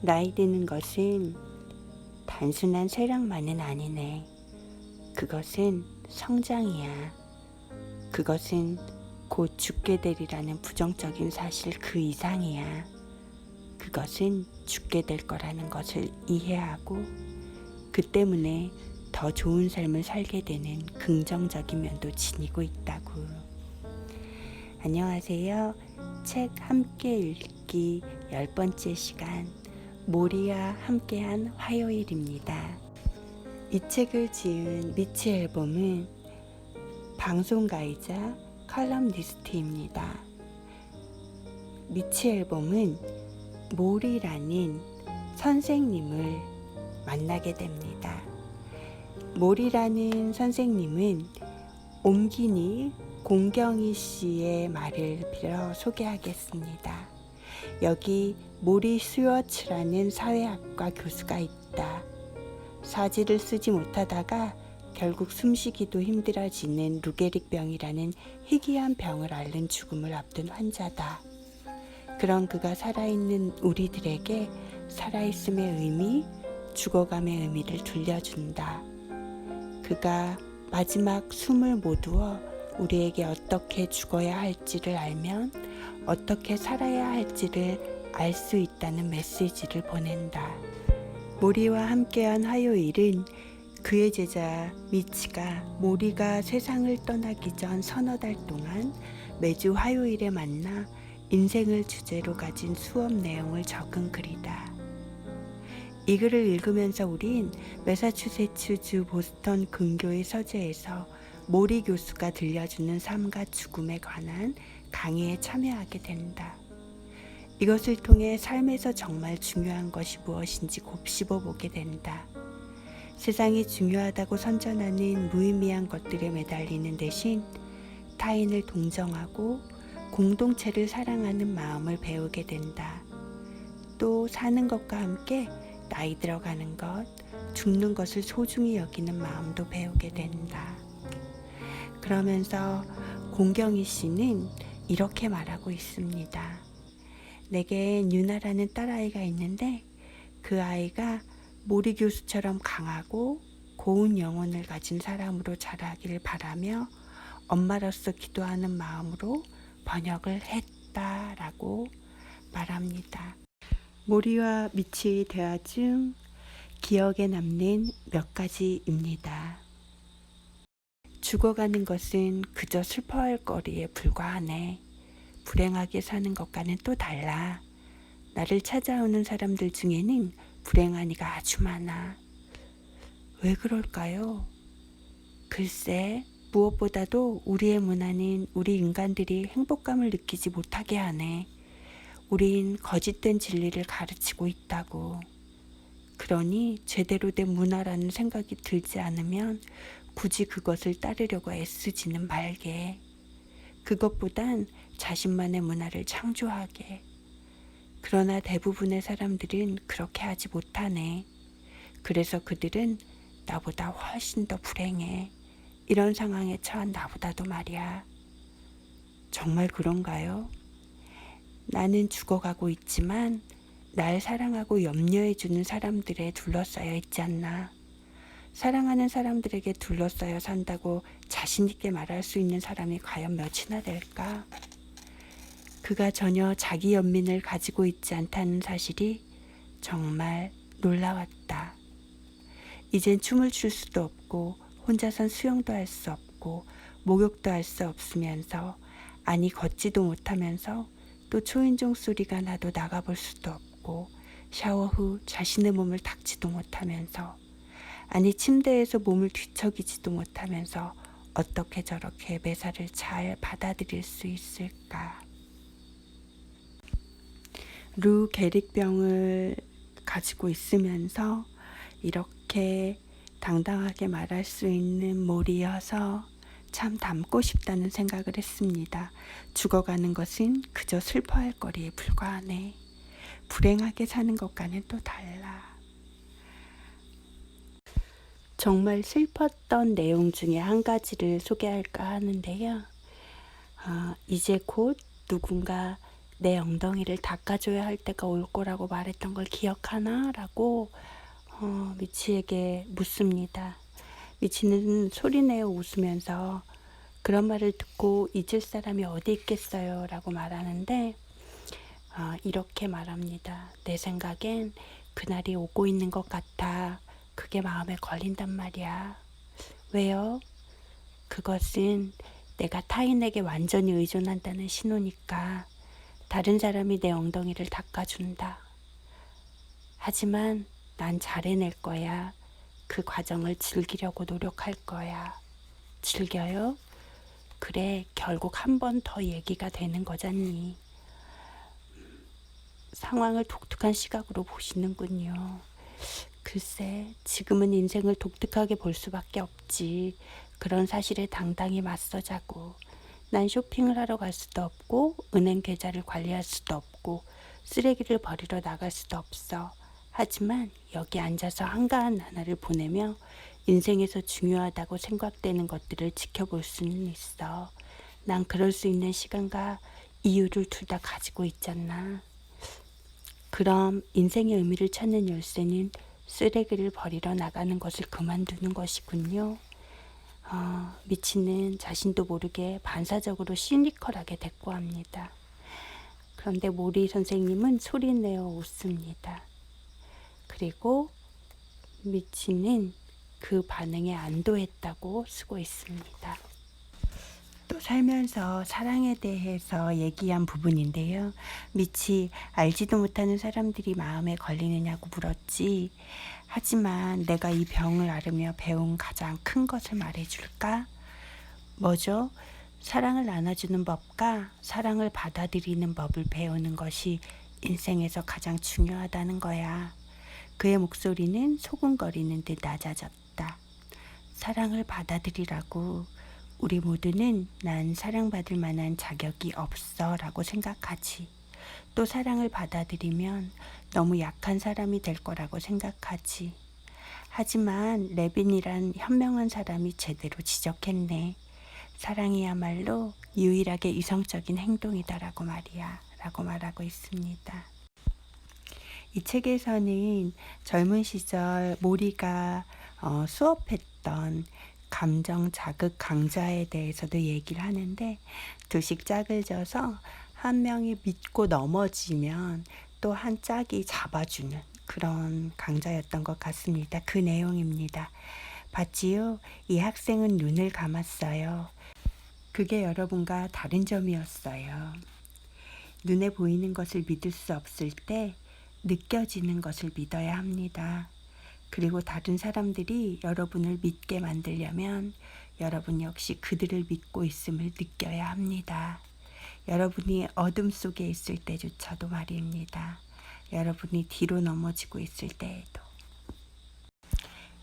나이 드는 것은 단순한 세력만은 아니네. 그것은 성장이야. 그것은 곧 죽게 되리라는 부정적인 사실 그 이상이야. 그것은 죽게 될 거라는 것을 이해하고 그 때문에 더 좋은 삶을 살게 되는 긍정적인 면도 지니고 있다고. 안녕하세요. 책 함께 읽기 10번째 시간, 모리와 함께한 화요일입니다. 이 책을 지은 미치 앨범은 방송가이자 칼럼니스트입니다. 미치 앨범은 모리라는 선생님을 만나게 됩니다. 모리라는 선생님은 옴기니 공경희 씨의 말을 빌어 소개하겠습니다. 여기 모리 스워츠라는 사회학과 교수가 있다. 사지를 쓰지 못하다가 결국 숨쉬기도 힘들어지는 루게릭병이라는 희귀한 병을 앓는 죽음을 앞둔 환자다. 그런 그가 살아있는 우리들에게 살아있음의 의미, 죽어감의 의미를 들려준다. 그가 마지막 숨을 모두어 우리에게 어떻게 죽어야 할지를 알면 어떻게 살아야 할지를 알 수 있다는 메시지를 보낸다. 모리와 함께한 화요일은 그의 제자 미치가 모리가 세상을 떠나기 전 서너 달 동안 매주 화요일에 만나 인생을 주제로 가진 수업 내용을 적은 글이다. 이 글을 읽으면서 우린 매사추세츠주 보스턴 근교의 서재에서 모리 교수가 들려주는 삶과 죽음에 관한 강의에 참여하게 된다. 이것을 통해 삶에서 정말 중요한 것이 무엇인지 곱씹어 보게 된다. 세상이 중요하다고 선전하는 무의미한 것들에 매달리는 대신 타인을 동정하고 공동체를 사랑하는 마음을 배우게 된다. 또 사는 것과 함께 나이 들어가는 것, 죽는 것을 소중히 여기는 마음도 배우게 된다. 그러면서 공경희 씨는 이렇게 말하고 있습니다. 내게 유나라는 딸아이가 있는데 그 아이가 모리 교수처럼 강하고 고운 영혼을 가진 사람으로 자라기를 바라며 엄마로서 기도하는 마음으로 번역을 했다라고 말합니다. 모리와 미치의 대화 중 기억에 남는 몇 가지입니다. 죽어가는 것은 그저 슬퍼할 거리에 불과하네. 불행하게 사는 것과는 또 달라. 나를 찾아오는 사람들 중에는 불행한 이가 아주 많아. 왜 그럴까요? 글쎄, 무엇보다도 우리의 문화는 우리 인간들이 행복감을 느끼지 못하게 하네. 우린 거짓된 진리를 가르치고 있다고. 그러니 제대로 된 문화라는 생각이 들지 않으면 굳이 그것을 따르려고 애쓰지는 말게. 그것보단 자신만의 문화를 창조하게. 그러나 대부분의 사람들은 그렇게 하지 못하네. 그래서 그들은 나보다 훨씬 더 불행해. 이런 상황에 처한 나보다도 말이야. 정말 그런가요? 나는 죽어가고 있지만 날 사랑하고 염려해주는 사람들에 둘러싸여 있지 않나. 사랑하는 사람들에게 둘러싸여 산다고 자신있게 말할 수 있는 사람이 과연 몇이나 될까? 그가 전혀 자기 연민을 가지고 있지 않다는 사실이 정말 놀라웠다. 이젠 춤을 출 수도 없고 혼자선 수영도 할 수 없고 목욕도 할 수 없으면서 아니 걷지도 못하면서 또 초인종 소리가 나도 나가볼 수도 없고 샤워 후 자신의 몸을 닦지도 못하면서 아니 침대에서 몸을 뒤척이지도 못하면서 어떻게 저렇게 매사를 잘 받아들일 수 있을까? 루 게릭병을 가지고 있으면서 이렇게 당당하게 말할 수 있는 모리여서 참 닮고 싶다는 생각을 했습니다. 죽어가는 것은 그저 슬퍼할 거리에 불과하네. 불행하게 사는 것과는 또 달라. 정말 슬펐던 내용 중에 한 가지를 소개할까 하는데요. 이제 곧 누군가 내 엉덩이를 닦아줘야 할 때가 올 거라고 말했던 걸 기억하나? 라고 미치에게 묻습니다. 미치는 소리내어 웃으면서 그런 말을 듣고 잊을 사람이 어디 있겠어요? 라고 말하는데 이렇게 말합니다. 내 생각엔 그날이 오고 있는 것 같아. 그게 마음에 걸린단 말이야. 왜요? 그것은 내가 타인에게 완전히 의존한다는 신호니까. 다른 사람이 내 엉덩이를 닦아준다. 하지만 난 잘 해낼 거야. 그 과정을 즐기려고 노력할 거야. 즐겨요? 그래, 결국 한 번 더 얘기가 되는 거잖니. 상황을 독특한 시각으로 보시는군요. 글쎄, 지금은 인생을 독특하게 볼 수밖에 없지. 그런 사실에 당당히 맞서자고. 난 쇼핑을 하러 갈 수도 없고, 은행 계좌를 관리할 수도 없고, 쓰레기를 버리러 나갈 수도 없어. 하지만 여기 앉아서 한가한 나날을 보내며 인생에서 중요하다고 생각되는 것들을 지켜볼 수는 있어. 난 그럴 수 있는 시간과 이유를 둘 다 가지고 있잖아. 그럼 인생의 의미를 찾는 열쇠는 쓰레기를 버리러 나가는 것을 그만두는 것이군요. 미치는 자신도 모르게 반사적으로 시니컬하게 대꾸합니다. 그런데 모리 선생님은 소리내어 웃습니다. 그리고 미치는 그 반응에 안도했다고 쓰고 있습니다. 또 살면서 사랑에 대해서 얘기한 부분인데요. 미치, 알지도 못하는 사람들이 마음에 걸리느냐고 물었지. 하지만 내가 이 병을 앓으며 배운 가장 큰 것을 말해줄까? 뭐죠? 사랑을 나눠주는 법과 사랑을 받아들이는 법을 배우는 것이 인생에서 가장 중요하다는 거야. 그의 목소리는 소근거리는 듯 낮아졌다. 사랑을 받아들이라고. 우리 모두는 난 사랑받을 만한 자격이 없어 라고 생각하지. 또 사랑을 받아들이면 너무 약한 사람이 될 거라고 생각하지. 하지만 레빈이란 현명한 사람이 제대로 지적했네. 사랑이야말로 유일하게 이성적인 행동이다라고 말이야. 라고 말하고 있습니다. 이 책에서는 젊은 시절 모리가 수업했던 감정 자극 강좌에 대해서도 얘기를 하는데, 두씩 짝을 져서 한 명이 믿고 넘어지면 또 한 짝이 잡아주는 그런 강좌였던 것 같습니다. 그 내용입니다. 봤지요? 이 학생은 눈을 감았어요. 그게 여러분과 다른 점이었어요. 눈에 보이는 것을 믿을 수 없을 때 느껴지는 것을 믿어야 합니다. 그리고 다른 사람들이 여러분을 믿게 만들려면 여러분 역시 그들을 믿고 있음을 느껴야 합니다. 여러분이 어둠 속에 있을 때조차도 말입니다. 여러분이 뒤로 넘어지고 있을 때에도.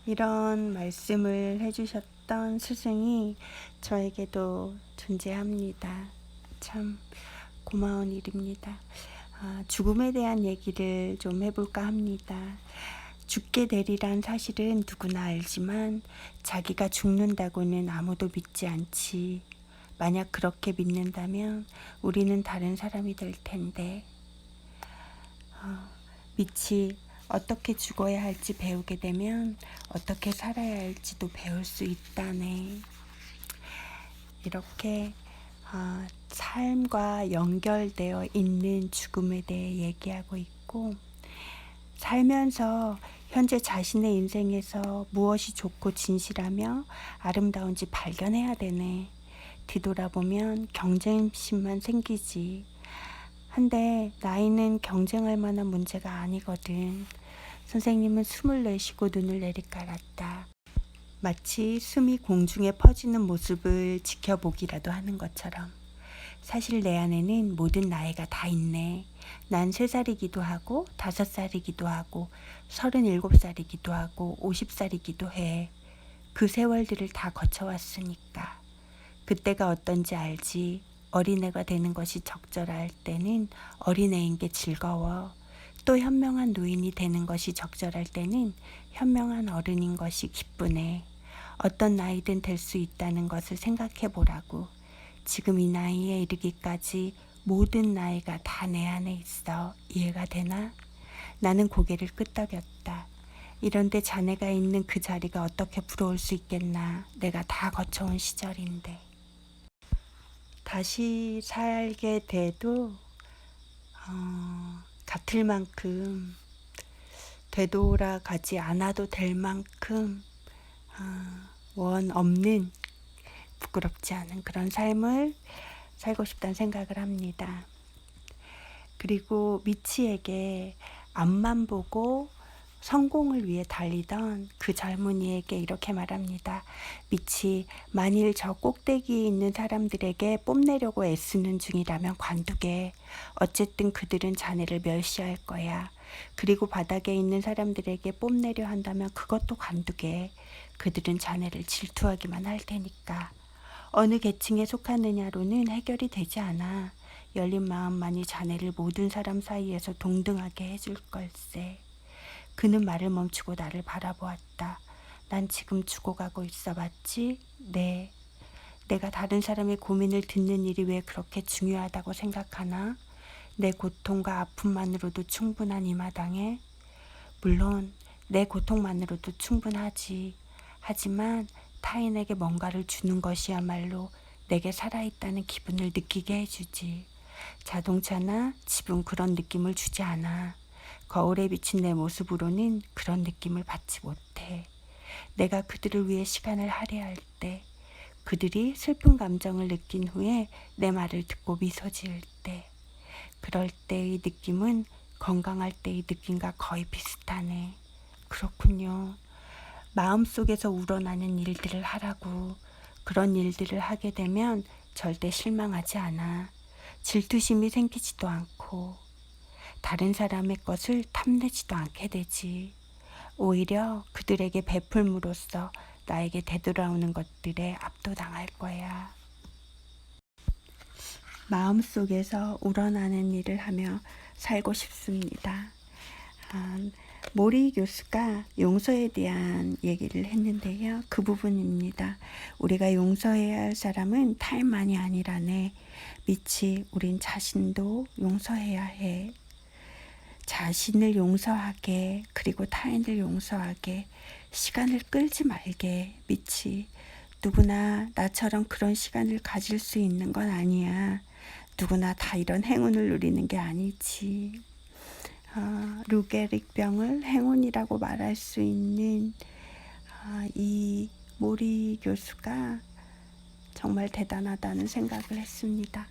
이런 말씀을 해주셨던 스승이 저에게도 존재합니다. 참 고마운 일입니다. 죽음에 대한 얘기를 좀 해볼까 합니다. 죽게 되리란 사실은 누구나 알지만 자기가 죽는다고는 아무도 믿지 않지. 만약 그렇게 믿는다면 우리는 다른 사람이 될 텐데. 미치 어떻게 죽어야 할지 배우게 되면 어떻게 살아야 할지도 배울 수 있다네. 이렇게 삶과 연결되어 있는 죽음에 대해 얘기하고 있고, 살면서 현재 자신의 인생에서 무엇이 좋고 진실하며 아름다운지 발견해야 되네. 뒤돌아보면 경쟁심만 생기지. 한데 나이는 경쟁할 만한 문제가 아니거든. 선생님은 숨을 내쉬고 눈을 내리깔았다. 마치 숨이 공중에 퍼지는 모습을 지켜보기라도 하는 것처럼. 사실 내 안에는 모든 나이가 다 있네. 난 3살이기도 하고 5살이기도 하고 37살이기도 하고 50살이기도 해. 그 세월들을 다 거쳐왔으니까. 그때가 어떤지 알지. 어린애가 되는 것이 적절할 때는 어린애인 게 즐거워. 또 현명한 노인이 되는 것이 적절할 때는 현명한 어른인 것이 기쁘네. 어떤 나이든 될 수 있다는 것을 생각해 보라고. 지금 이 나이에 이르기까지 모든 나이가 다 내 안에 있어. 이해가 되나? 나는 고개를 끄덕였다. 이런데 자네가 있는 그 자리가 어떻게 부러울 수 있겠나. 내가 다 거쳐온 시절인데. 다시 살게 돼도 같을 만큼 되돌아가지 않아도 될 만큼 원 없는 부끄럽지 않은 그런 삶을 살고 싶다는 생각을 합니다. 그리고 미치에게 앞만 보고 성공을 위해 달리던 그 젊은이에게 이렇게 말합니다. 미치, 만일 저 꼭대기에 있는 사람들에게 뽐내려고 애쓰는 중이라면 관두게. 어쨌든 그들은 자네를 멸시할 거야. 그리고 바닥에 있는 사람들에게 뽐내려 한다면 그것도 관두게. 그들은 자네를 질투하기만 할 테니까. 어느 계층에 속하느냐로는 해결이 되지 않아. 열린 마음만이 자네를 모든 사람 사이에서 동등하게 해줄 걸세. 그는 말을 멈추고 나를 바라보았다. 난 지금 죽어가고 있어, 맞지? 네. 내가 다른 사람의 고민을 듣는 일이 왜 그렇게 중요하다고 생각하나? 내 고통과 아픔만으로도 충분한 이 마당에? 물론 내 고통만으로도 충분하지. 하지만 타인에게 뭔가를 주는 것이야말로 내게 살아있다는 기분을 느끼게 해주지. 자동차나 집은 그런 느낌을 주지 않아. 거울에 비친 내 모습으로는 그런 느낌을 받지 못해. 내가 그들을 위해 시간을 할애할 때, 그들이 슬픈 감정을 느낀 후에 내 말을 듣고 미소 지을 때, 그럴 때의 느낌은 건강할 때의 느낌과 거의 비슷하네. 그렇군요. 마음속에서 우러나는 일들을 하라고. 그런 일들을 하게 되면 절대 실망하지 않아. 질투심이 생기지도 않고 다른 사람의 것을 탐내지도 않게 되지. 오히려 그들에게 베풀므로써 나에게 되돌아오는 것들에 압도당할 거야. 마음속에서 우러나는 일을 하며 살고 싶습니다. 모리 교수가 용서에 대한 얘기를 했는데요. 그 부분입니다. 우리가 용서해야 할 사람은 타인만이 아니라네. 미치, 우린 자신도 용서해야 해. 자신을 용서하게, 그리고 타인을 용서하게, 시간을 끌지 말게. 미치, 누구나 나처럼 그런 시간을 가질 수 있는 건 아니야. 누구나 다 이런 행운을 누리는 게 아니지. 루게릭병을 행운이라고 말할 수 있는 이 모리 교수가 정말 대단하다는 생각을 했습니다.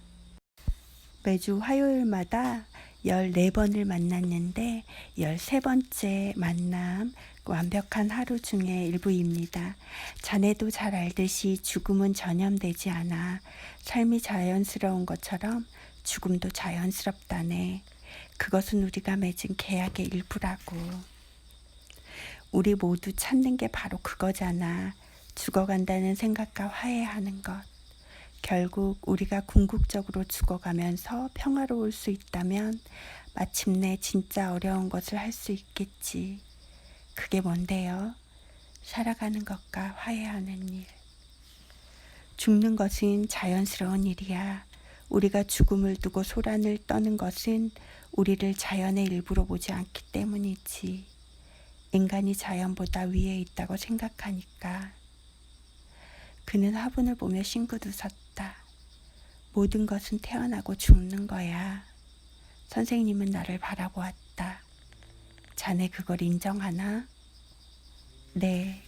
매주 화요일마다 14번을 만났는데 13번째 만남, 완벽한 하루 중에 일부입니다. 자네도 잘 알듯이 죽음은 전염되지 않아. 삶이 자연스러운 것처럼 죽음도 자연스럽다네. 그것은 우리가 맺은 계약의 일부라고. 우리 모두 찾는 게 바로 그거잖아. 죽어간다는 생각과 화해하는 것. 결국 우리가 궁극적으로 죽어가면서 평화로울 수 있다면 마침내 진짜 어려운 것을 할 수 있겠지. 그게 뭔데요? 살아가는 것과 화해하는 일. 죽는 것은 자연스러운 일이야. 우리가 죽음을 두고 소란을 떠는 것은 우리를 자연의 일부로 보지 않기 때문이지. 인간이 자연보다 위에 있다고 생각하니까. 그는 화분을 보며 싱긋 웃었다. 모든 것은 태어나고 죽는 거야. 선생님은 나를 바라보았다. 자네 그걸 인정하나? 네.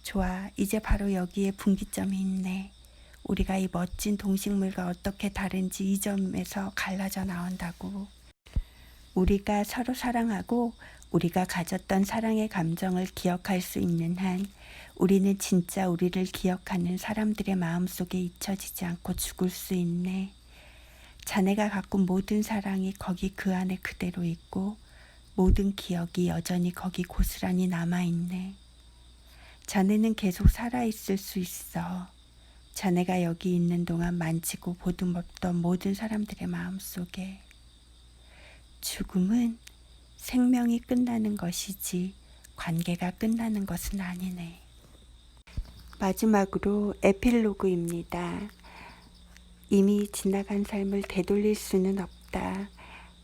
좋아, 이제 바로 여기에 분기점이 있네. 우리가 이 멋진 동식물과 어떻게 다른지 이 점에서 갈라져 나온다고. 우리가 서로 사랑하고 우리가 가졌던 사랑의 감정을 기억할 수 있는 한 우리는 진짜 우리를 기억하는 사람들의 마음속에 잊혀지지 않고 죽을 수 있네. 자네가 가꾼 모든 사랑이 거기 그 안에 그대로 있고 모든 기억이 여전히 거기 고스란히 남아있네. 자네는 계속 살아있을 수 있어. 자네가 여기 있는 동안 만지고 보듬었던 모든 사람들의 마음속에. 죽음은 생명이 끝나는 것이지 관계가 끝나는 것은 아니네. 마지막으로 에필로그입니다. 이미 지나간 삶을 되돌릴 수는 없다.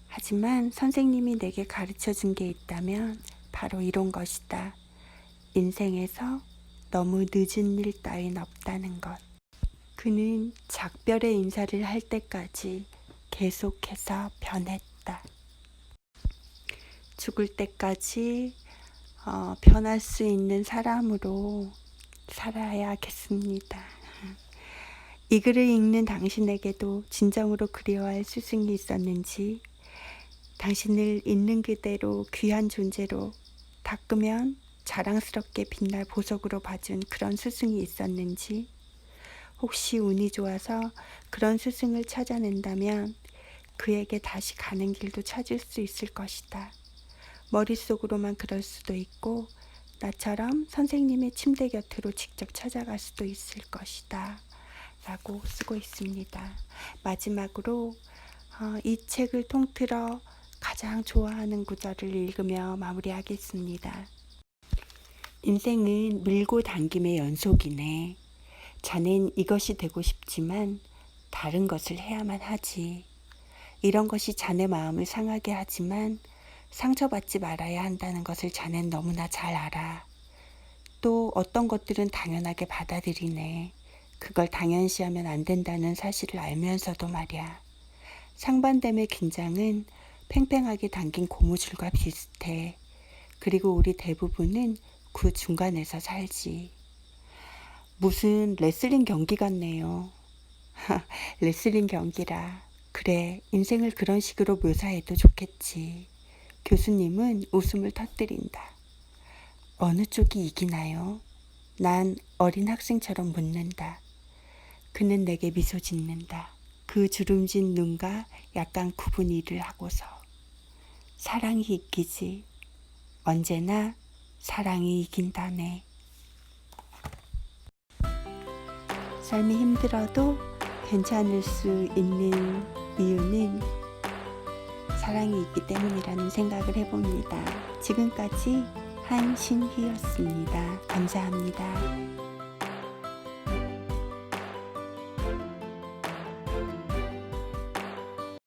하지만 선생님이 내게 가르쳐 준 게 있다면 바로 이런 것이다. 인생에서 너무 늦은 일 따윈 없다는 것. 그는 작별의 인사를 할 때까지 계속해서 변했다. 죽을 때까지 변할 수 있는 사람으로 살아야겠습니다. 이 글을 읽는 당신에게도 진정으로 그리워할 스승이 있었는지, 당신을 있는 그대로 귀한 존재로 닦으면 자랑스럽게 빛날 보석으로 봐준 그런 스승이 있었는지, 혹시 운이 좋아서 그런 스승을 찾아낸다면 그에게 다시 가는 길도 찾을 수 있을 것이다. 머릿속으로만 그럴 수도 있고 나처럼 선생님의 침대 곁으로 직접 찾아갈 수도 있을 것이다 라고 쓰고 있습니다. 마지막으로 이 책을 통틀어 가장 좋아하는 구절을 읽으며 마무리하겠습니다. 인생은 밀고 당김의 연속이네. 자넨 이것이 되고 싶지만 다른 것을 해야만 하지. 이런 것이 자네 마음을 상하게 하지만 상처받지 말아야 한다는 것을 자넨 너무나 잘 알아. 또 어떤 것들은 당연하게 받아들이네. 그걸 당연시하면 안 된다는 사실을 알면서도 말이야. 상반됨의 긴장은 팽팽하게 당긴 고무줄과 비슷해. 그리고 우리 대부분은 그 중간에서 살지. 무슨 레슬링 경기 같네요. 레슬링 경기라. 그래, 인생을 그런 식으로 묘사해도 좋겠지. 교수님은 웃음을 터뜨린다. 어느 쪽이 이기나요? 난 어린 학생처럼 묻는다. 그는 내게 미소 짓는다. 그 주름진 눈과 약간 굽은 이를 하고서. 사랑이 이기지. 언제나 사랑이 이긴다네. 삶이 힘들어도 괜찮을 수 있는 이유는 사랑이 있기 때문이라는 생각을 해봅니다. 지금까지 한신희였습니다. 감사합니다.